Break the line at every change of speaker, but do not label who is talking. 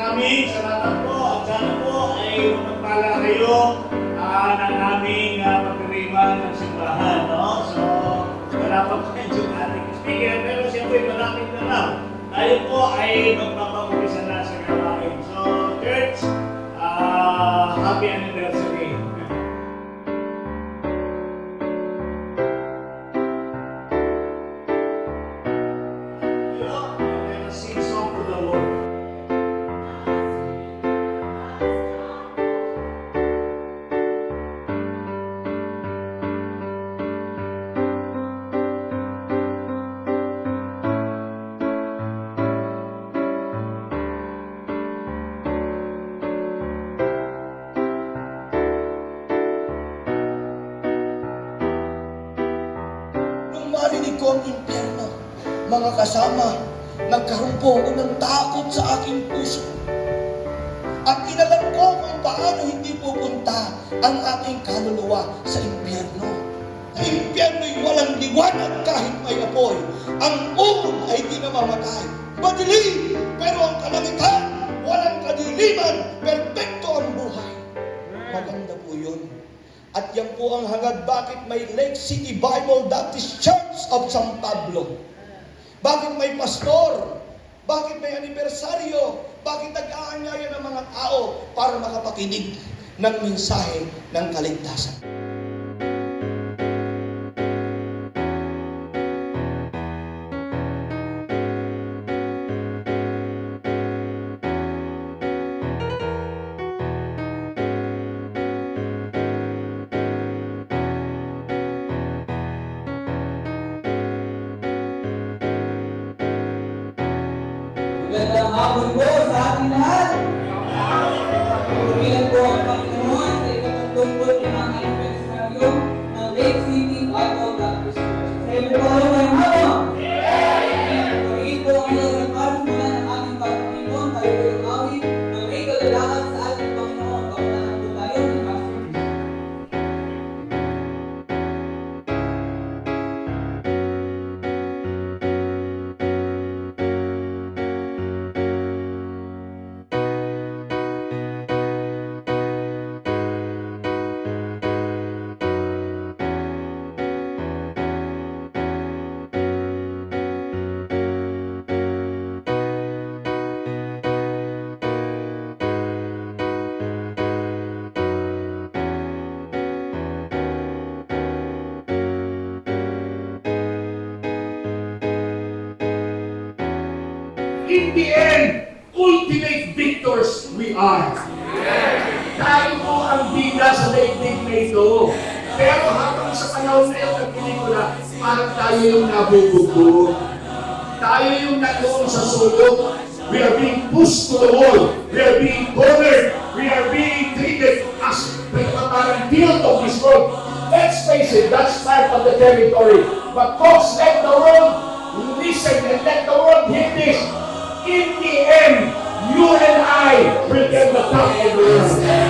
aming salamat po at sana po ay magpala kayo ng aming pagdiriwang ng simbahan. No? So, wala pa po yung ating speaker, pero siyempre malapit na lang. Tayo po ay magpapag-umpisa na sa gawain. So, church, happy anniversary. Let us sing song to the Lord.
Marinig ko ang impyerno, mga kasama, nagkaroon po ako ng takot sa aking puso. At inalam ko kung paano hindi pupunta ang aking kaluluwa sa impyerno. Ang impyerno'y walang liwanag kahit may apoy. Ang uod ay di namamatay. Madilim, pero ang kalangitan, walang kadiliman, perpekto ang buhay. Maganda po yun. At yan po ang hangad bakit may Lake City Bible Baptist Church of San Pablo. Bakit may pastor? Bakit may anibersaryo? Bakit nag-aanyaya ng mga tao para makapakinig ng mensahe ng kaligtasan?
Magandang hapon po sa ating lahat. Pagpapilihan po ang Panginoon sa ikatutungkol ng mga anibersaryo ng Lake City Bible Baptist Church. Sa iyo po kayo ngayong hapon. Pagiging po ang ilang mula ng aming Panginoon, tayo po yung awit ng may kagalakan sa ating Panginoon. Pagpapilihan po tayo ng Pastor Jesus.
In the end, ultimate victors we are. Tayo po ang bida sa daigdig na ito. Pero habang sa panahon na ito ng pelikula, parang tayo yung nabubugbog. Tayo yung nandoon sa sulok. We are being pushed to the wall. We are being cornered. We are being treated as parang field of this world. Let's face it, that's part of the territory. But folks, let the world listen and let the world hear this. In the end, you and I will get the top of the world.